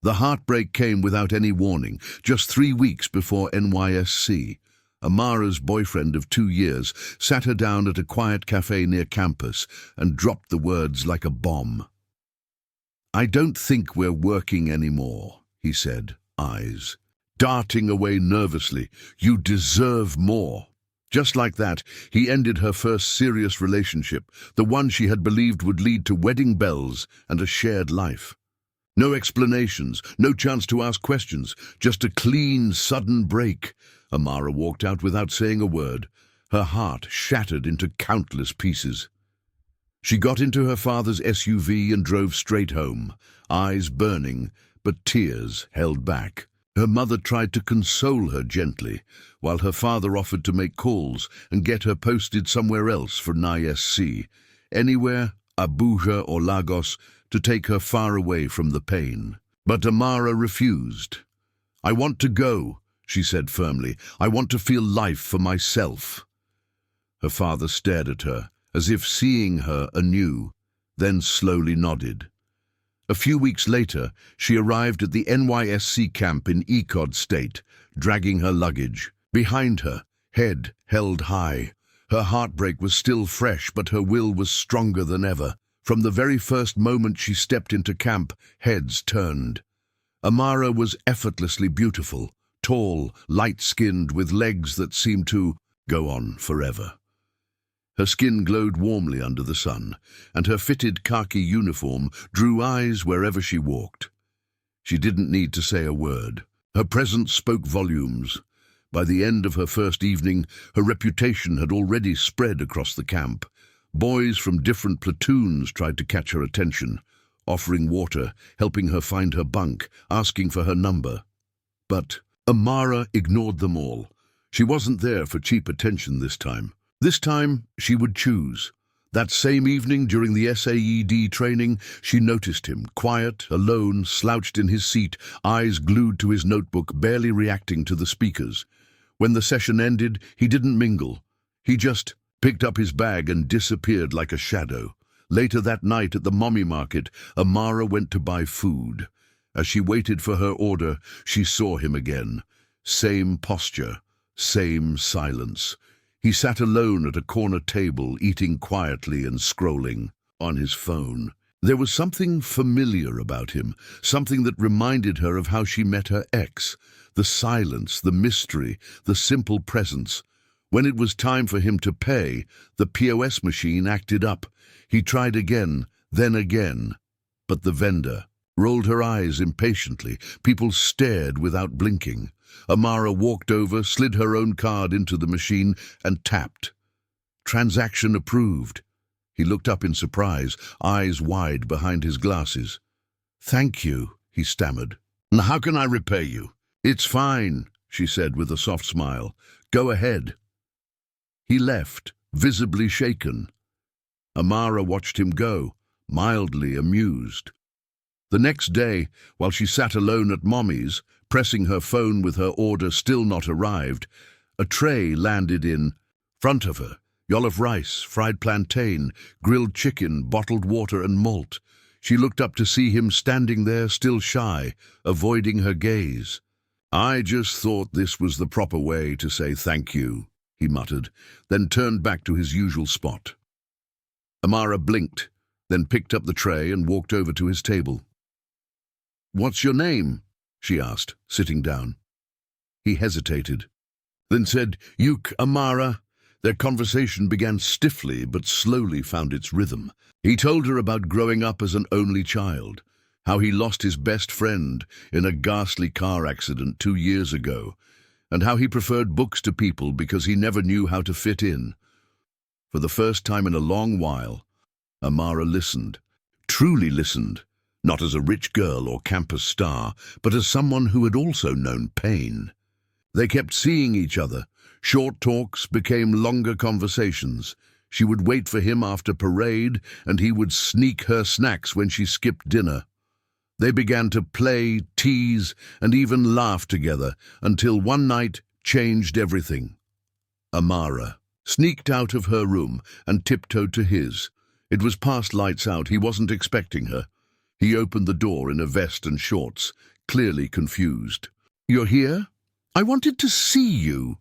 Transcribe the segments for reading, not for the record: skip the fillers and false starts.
The heartbreak came without any warning, just 3 weeks before NYSC. Amara's boyfriend of 2 years sat her down at a quiet cafe near campus and dropped the words like a bomb. "I don't think we're working anymore," he said, eyes darting away nervously. "You deserve more." Just like that, he ended her first serious relationship, the one she had believed would lead to wedding bells and a shared life. No explanations, no chance to ask questions, just a clean, sudden break. Amara walked out without saying a word, her heart shattered into countless pieces. She got into her father's SUV and drove straight home, eyes burning, but tears held back. Her mother tried to console her gently, while her father offered to make calls and get her posted somewhere else for NYSC, anywhere, Abuja or Lagos, to take her far away from the pain. But Amara refused. "I want to go," she said firmly. "I want to feel life for myself." Her father stared at her, as if seeing her anew, then slowly nodded. A few weeks later, she arrived at the NYSC camp in Ecod State, dragging her luggage. Behind her, head held high. Her heartbreak was still fresh, but her will was stronger than ever. From the very first moment she stepped into camp, heads turned. Amara was effortlessly beautiful, tall, light-skinned, with legs that seemed to go on forever. Her skin glowed warmly under the sun, and her fitted khaki uniform drew eyes wherever she walked. She didn't need to say a word. Her presence spoke volumes. By the end of her first evening, her reputation had already spread across the camp. Boys from different platoons tried to catch her attention, offering water, helping her find her bunk, asking for her number. But Amara ignored them all. She wasn't there for cheap attention this time. This time, she would choose. That same evening during the SAED training, she noticed him, quiet, alone, slouched in his seat, eyes glued to his notebook, barely reacting to the speakers. When the session ended, he didn't mingle. He just picked up his bag and disappeared like a shadow. Later that night at the mommy market, Amara went to buy food. As she waited for her order, she saw him again. Same posture, same silence. He sat alone at a corner table, eating quietly and scrolling on his phone. There was something familiar about him, something that reminded her of how she met her ex. The silence, the mystery, the simple presence. When it was time for him to pay, the POS machine acted up. He tried again, then again. But the vendor rolled her eyes impatiently. People stared without blinking. Amara walked over, slid her own card into the machine, and tapped. Transaction approved. He looked up in surprise, eyes wide behind his glasses. "Thank you," he stammered. "How can I repay you?" "It's fine," she said with a soft smile. "Go ahead." He left, visibly shaken. Amara watched him go, mildly amused. The next day, while she sat alone at Mommy's, pressing her phone with her order still not arrived, a tray landed in front of her. Jollof rice, fried plantain, grilled chicken, bottled water and malt. She looked up to see him standing there, still shy, avoiding her gaze. "I just thought this was the proper way to say thank you," he muttered, then turned back to his usual spot. Amara blinked, then picked up the tray and walked over to his table. "What's your name?" she asked, sitting down. He hesitated, then said, "Yuk, Amara." Their conversation began stiffly but slowly found its rhythm. He told her about growing up as an only child, how he lost his best friend in a ghastly car accident 2 years ago, and how he preferred books to people because he never knew how to fit in. For the first time in a long while, Amara listened, truly listened, not as a rich girl or campus star, but as someone who had also known pain. They kept seeing each other. Short talks became longer conversations. She would wait for him after parade, and he would sneak her snacks when she skipped dinner. They began to play, tease, and even laugh together, until one night changed everything. Amara sneaked out of her room and tiptoed to his. It was past lights out. He wasn't expecting her. He opened the door in a vest and shorts, clearly confused. "You're here? I wanted to see you."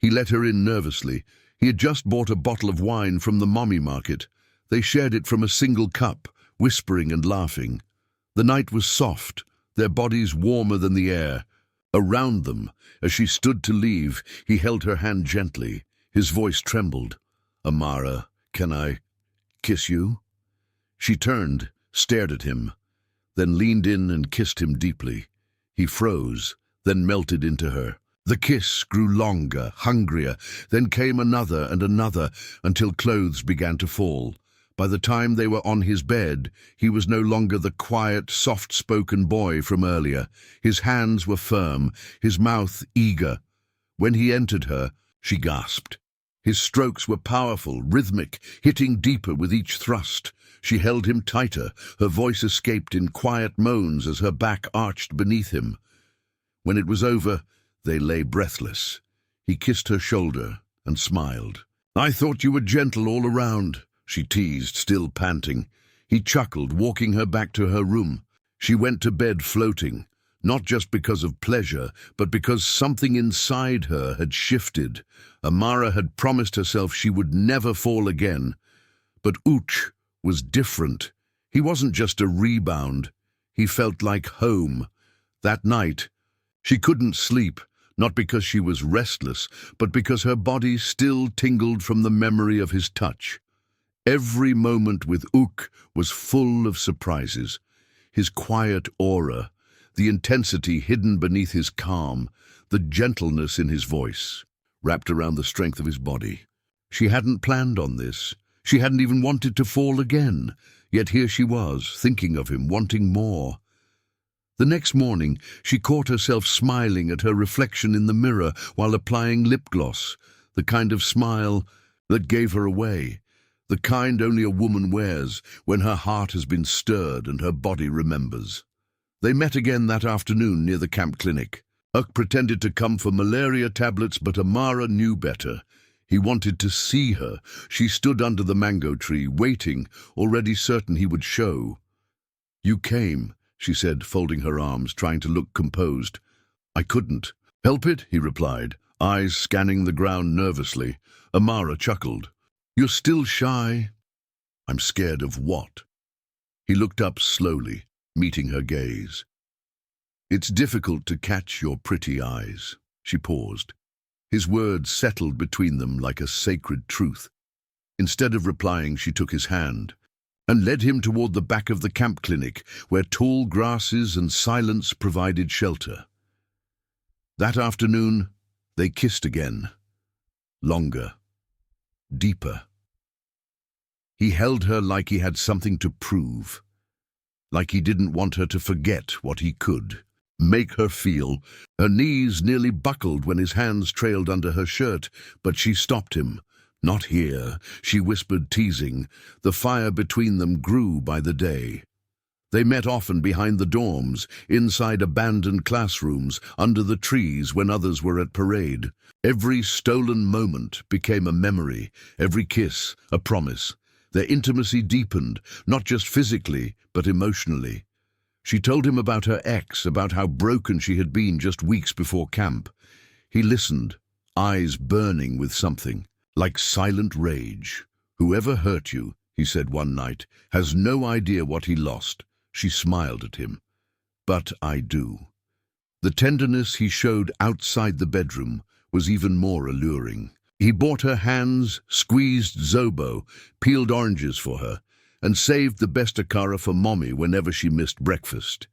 He let her in nervously. He had just bought a bottle of wine from the mommy market. They shared it from a single cup, whispering and laughing. The night was soft, their bodies warmer than the air. Around them, as she stood to leave, he held her hand gently. His voice trembled. "Amara, can I kiss you?" She turned, stared at him, then leaned in and kissed him deeply. He froze, then melted into her. The kiss grew longer, hungrier, then came another and another, until clothes began to fall. By the time they were on his bed, he was no longer the quiet, soft-spoken boy from earlier. His hands were firm, his mouth eager. When he entered her, she gasped. His strokes were powerful, rhythmic, hitting deeper with each thrust. She held him tighter, her voice escaped in quiet moans as her back arched beneath him. When it was over, they lay breathless. He kissed her shoulder and smiled. "I thought you were gentle all around," she teased, still panting. He chuckled, walking her back to her room. She went to bed floating, not just because of pleasure, but because something inside her had shifted. Amara had promised herself she would never fall again. But Uch was different. He wasn't just a rebound. He felt like home. That night, she couldn't sleep, not because she was restless, but because her body still tingled from the memory of his touch. Every moment with Uch was full of surprises. His quiet aura, the intensity hidden beneath his calm, the gentleness in his voice, wrapped around the strength of his body. She hadn't planned on this. She hadn't even wanted to fall again. Yet here she was, thinking of him, wanting more. The next morning, she caught herself smiling at her reflection in the mirror while applying lip gloss, the kind of smile that gave her away, the kind only a woman wears when her heart has been stirred and her body remembers. They met again that afternoon near the camp clinic. Uck pretended to come for malaria tablets, but Amara knew better. He wanted to see her. She stood under the mango tree, waiting, already certain he would show. "You came," she said, folding her arms, trying to look composed. "I couldn't help it," he replied, eyes scanning the ground nervously. Amara chuckled. "You're still shy." "I'm scared of what?" He looked up slowly, meeting her gaze. "It's difficult to catch your pretty eyes." She paused. His words settled between them like a sacred truth. Instead of replying, she took his hand and led him toward the back of the camp clinic, where tall grasses and silence provided shelter. That afternoon, they kissed again. Longer. Deeper. He held her like he had something to prove, like he didn't want her to forget what he could make her feel. Her knees nearly buckled when his hands trailed under her shirt, but she stopped him. "Not here," she whispered, teasing. The fire between them grew by the day. They met often behind the dorms, inside abandoned classrooms, under the trees when others were at parade. Every stolen moment became a memory, every kiss a promise. Their intimacy deepened, not just physically, but emotionally. She told him about her ex, about how broken she had been just weeks before camp. He listened, eyes burning with something, like silent rage. "Whoever hurt you," he said one night, "has no idea what he lost." She smiled at him. "But I do." The tenderness he showed outside the bedroom was even more alluring. He bought her hands, squeezed Zobo, peeled oranges for her, and saved the best akara for Mommy whenever she missed breakfast.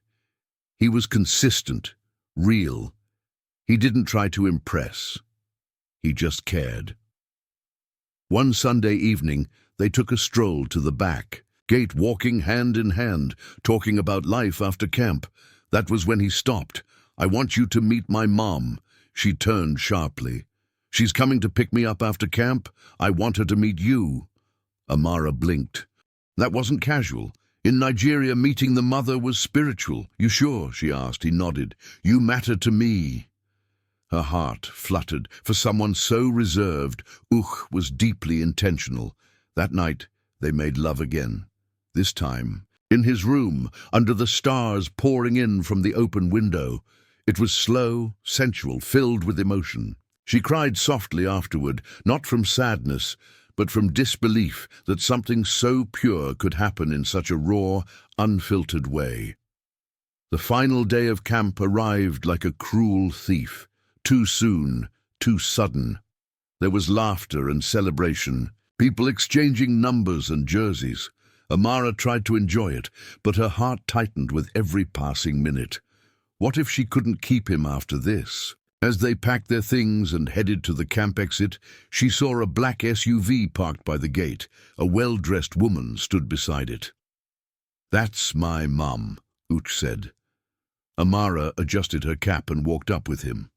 He was consistent, real. He didn't try to impress. He just cared. One Sunday evening, they took a stroll to the back, Gate walking hand in hand, talking about life after camp. That was when he stopped. "I want you to meet my mom." She turned sharply. "She's coming to pick me up after camp. I want her to meet you." Amara blinked. That wasn't casual. In Nigeria, meeting the mother was spiritual. "You sure?" she asked. He nodded. "You matter to me." Her heart fluttered. For someone so reserved, was deeply intentional. That night, they made love again. This time, In his room, under the stars pouring in from the open window, it was slow, sensual, filled with emotion. She cried softly afterward, not from sadness, but from disbelief that something so pure could happen in such a raw, unfiltered way. The final day of camp arrived like a cruel thief, too soon, too sudden. There was laughter and celebration, people exchanging numbers and jerseys. Amara tried to enjoy it, but her heart tightened with every passing minute. What if she couldn't keep him after this? As they packed their things and headed to the camp exit, she saw a black SUV parked by the gate. A well-dressed woman stood beside it. "That's my mum," Uch said. Amara adjusted her cap and walked up with him.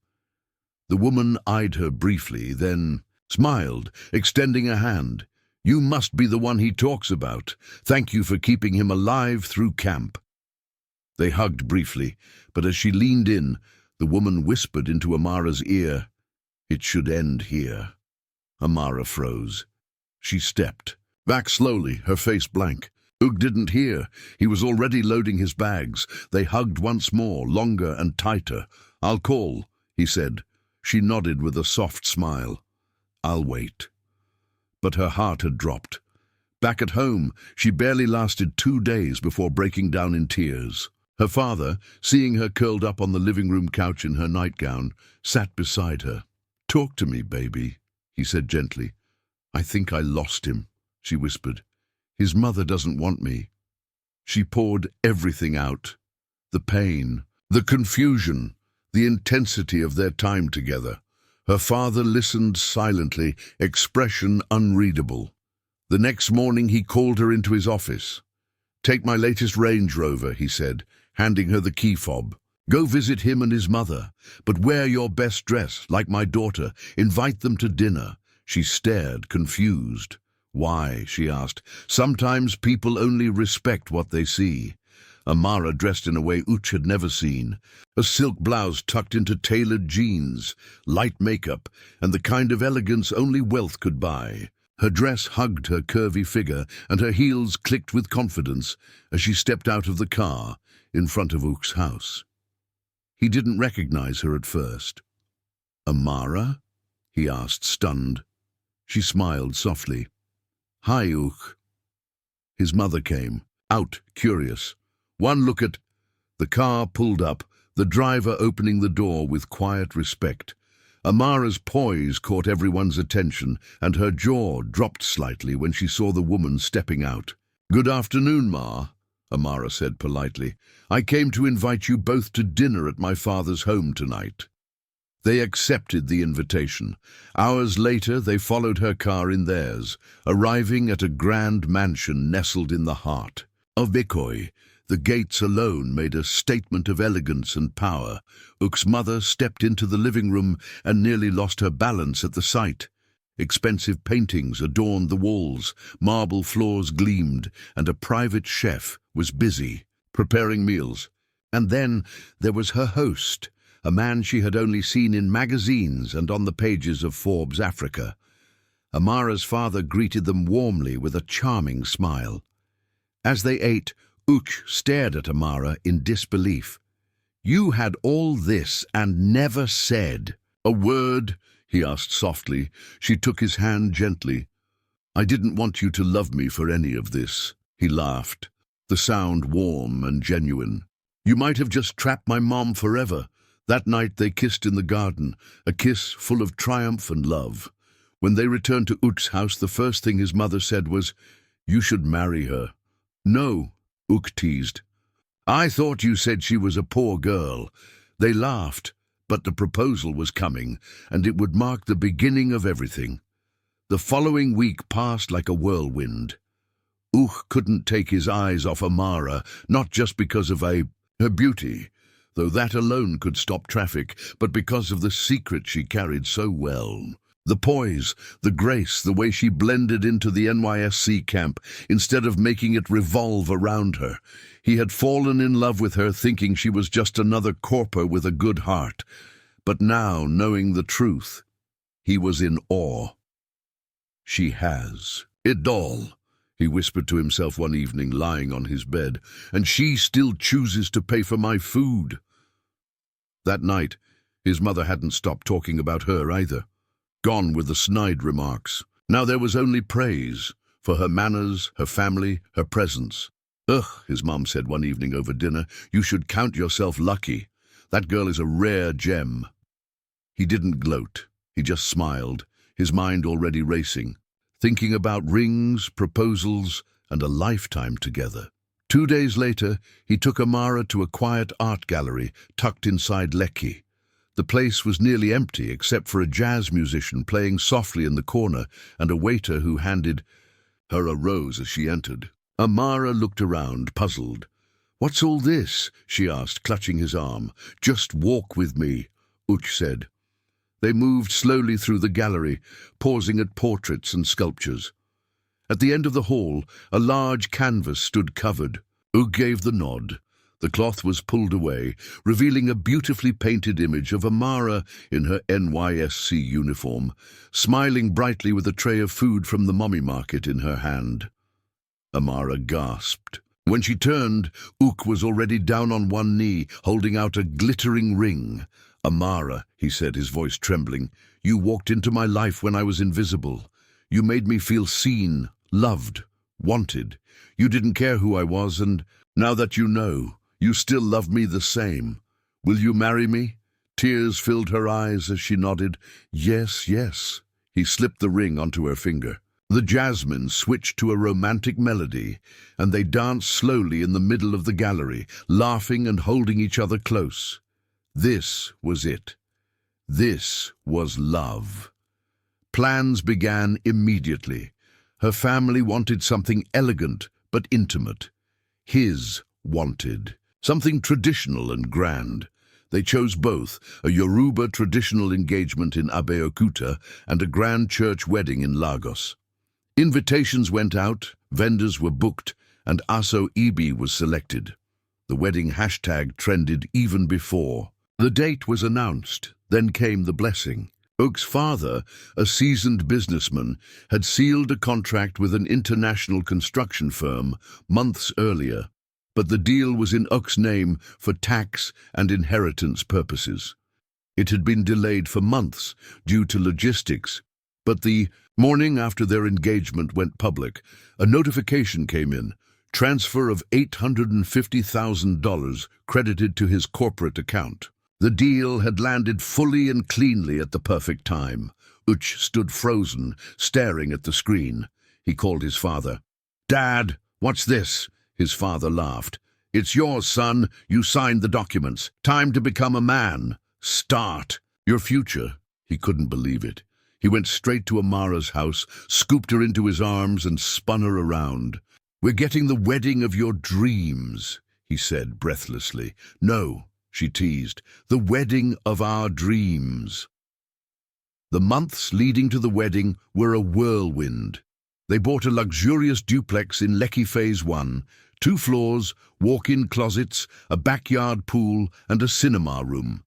The woman eyed her briefly, then smiled, extending a hand. "You must be the one he talks about. Thank you for keeping him alive through camp." They hugged briefly, but as she leaned in, the woman whispered into Amara's ear, "It should end here." Amara froze. She stepped back slowly, her face blank. Ugg didn't hear. He was already loading his bags. They hugged once more, longer and tighter. "I'll call," he said. She nodded with a soft smile. "I'll wait." But her heart had dropped. Back at home, she barely lasted 2 days before breaking down in tears. Her father, seeing her curled up on the living room couch in her nightgown, sat beside her. "Talk to me, baby," he said gently. "I think I lost him," she whispered. "His mother doesn't want me." She poured everything out. The pain, the confusion, the intensity of their time together. Her father listened silently, expression unreadable. The next morning he called her into his office. "Take my latest Range Rover," he said, handing her the key fob. "Go visit him and his mother, but wear your best dress, like my daughter. Invite them to dinner." She stared, confused. "Why?" she asked. "Sometimes people only respect what they see." Amara dressed in a way Uch had never seen. A silk blouse tucked into tailored jeans, light makeup, and the kind of elegance only wealth could buy. Her dress hugged her curvy figure, and her heels clicked with confidence as she stepped out of the car in front of Uch's house. He didn't recognize her at first. "Amara?" he asked, stunned. She smiled softly. "Hi, Uch." His mother came, out, curious. One look at... The car pulled up, the driver opening the door with quiet respect. Amara's poise caught everyone's attention, and her jaw dropped slightly when she saw the woman stepping out. "Good afternoon, Ma," Amara said politely. "I came to invite you both to dinner at my father's home tonight." They accepted the invitation. Hours later, they followed her car in theirs, arriving at a grand mansion nestled in the heart of Vikoi. The gates alone made a statement of elegance and power. Uch's mother stepped into the living room and nearly lost her balance at the sight. Expensive paintings adorned the walls, marble floors gleamed, and a private chef was busy, preparing meals. And then there was her host, a man she had only seen in magazines and on the pages of Forbes Africa. Amara's father greeted them warmly with a charming smile. As they ate, Uch stared at Amara in disbelief. "You had all this and never said a word?" he asked softly. She took his hand gently. "I didn't want you to love me for any of this," he laughed, the sound warm and genuine. "You might have just trapped my mom forever." That night they kissed in the garden, a kiss full of triumph and love. When they returned to Uch's house, the first thing his mother said was, "You should marry her." "No," Uch teased. "I thought you said she was a poor girl." They laughed, but the proposal was coming, and it would mark the beginning of everything. The following week passed like a whirlwind. Uch couldn't take his eyes off Amara, not just because of her beauty, though that alone could stop traffic, but because of the secret she carried so well. The poise, the grace, the way she blended into the NYSC camp instead of making it revolve around her. He had fallen in love with her, thinking she was just another corper with a good heart. But now, knowing the truth, he was in awe. "She has it all," he whispered to himself one evening, lying on his bed, and she still chooses to pay for my food. That night, his mother hadn't stopped talking about her either. Gone were the snide remarks. Now there was only praise for her manners, her family, her presence. "Ugh," his mum said one evening over dinner, "you should count yourself lucky. That girl is a rare gem." He didn't gloat. He just smiled, his mind already racing, thinking about rings, proposals, and a lifetime together. 2 days later, he took Amara to a quiet art gallery tucked inside Lekki. The place was nearly empty except for a jazz musician playing softly in the corner and a waiter who handed her a rose as she entered. Amara looked around, puzzled. "What's all this?" she asked, clutching his arm. "Just walk with me," Uch said. They moved slowly through the gallery, pausing at portraits and sculptures. At the end of the hall, a large canvas stood covered. Uch gave the nod. The cloth was pulled away, revealing a beautifully painted image of Amara in her NYSC uniform, smiling brightly with a tray of food from the mummy market in her hand. Amara gasped. When she turned, Uch was already down on one knee, holding out a glittering ring. "Amara," he said, his voice trembling, "you walked into my life when I was invisible. You made me feel seen, loved, wanted. You didn't care who I was, and now that you know, you still love me the same. Will you marry me?" Tears filled her eyes as she nodded. "Yes, yes." He slipped the ring onto her finger. The jasmine switched to a romantic melody, and they danced slowly in the middle of the gallery, laughing and holding each other close. This was it. This was love. Plans began immediately. Her family wanted something elegant but intimate. His wanted something traditional and grand. They chose both, a Yoruba traditional engagement in Abeokuta and a grand church wedding in Lagos. Invitations went out, vendors were booked, and Aso Ibi was selected. The wedding hashtag trended even before. The date was announced, then came the blessing. Uch's father, a seasoned businessman, had sealed a contract with an international construction firm months earlier, but the deal was in Uch's name for tax and inheritance purposes. It had been delayed for months due to logistics, but the morning after their engagement went public, a notification came in, transfer of $850,000 credited to his corporate account. The deal had landed fully and cleanly at the perfect time. Uch stood frozen, staring at the screen. He called his father. "Dad, what's this?" His father laughed. "It's yours, son. You signed the documents. Time to become a man. Start your future." He couldn't believe it. He went straight to Amara's house, scooped her into his arms, and spun her around. "We're getting the wedding of your dreams," he said breathlessly. "No," she teased, "the wedding of our dreams." The months leading to the wedding were a whirlwind. They bought a luxurious duplex in Lekki Phase 1, 2 floors, walk-in closets, a backyard pool, and a cinema room.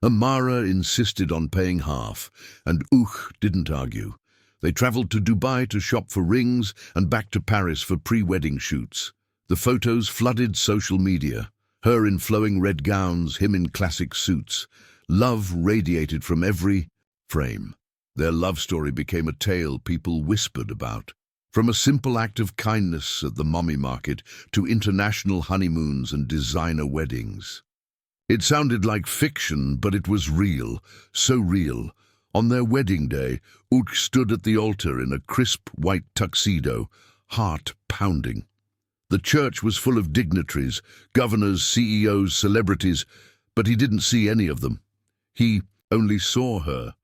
Amara insisted on paying half, and Uch didn't argue. They traveled to Dubai to shop for rings and back to Paris for pre-wedding shoots. The photos flooded social media. Her in flowing red gowns, him in classic suits. Love radiated from every frame. Their love story became a tale people whispered about. From a simple act of kindness at the mummy market to international honeymoons and designer weddings. It sounded like fiction, but it was real, so real. On their wedding day, Uch stood at the altar in a crisp white tuxedo, heart pounding. The church was full of dignitaries, governors, CEOs, celebrities, but he didn't see any of them. He only saw her.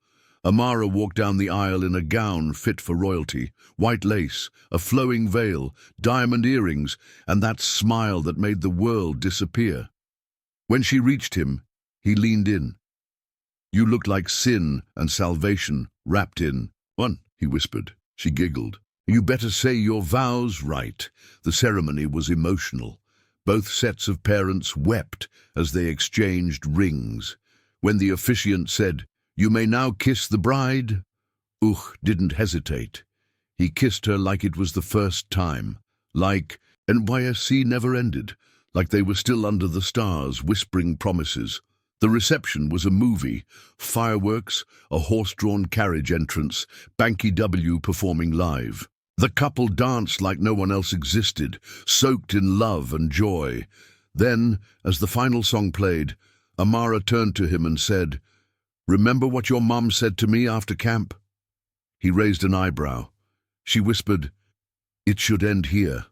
Amara walked down the aisle in a gown fit for royalty, white lace, a flowing veil, diamond earrings, and that smile that made the world disappear. When she reached him, he leaned in. "You look like sin and salvation wrapped in one," he whispered. She giggled. "You better say your vows right." The ceremony was emotional. Both sets of parents wept as they exchanged rings. When the officiant said, "You may now kiss the bride," Uch didn't hesitate. He kissed her like it was the first time, like NYSC never ended, like they were still under the stars, whispering promises. The reception was a movie, fireworks, a horse-drawn carriage entrance, Banky W performing live. The couple danced like no one else existed, soaked in love and joy. Then, as the final song played, Amara turned to him and said, "Remember what your mom said to me after camp?" He raised an eyebrow. She whispered, "It should end here."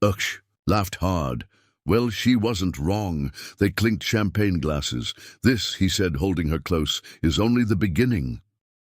Uksh laughed hard. Well, she wasn't wrong. They clinked champagne glasses. "This," he said, holding her close, "is only the beginning."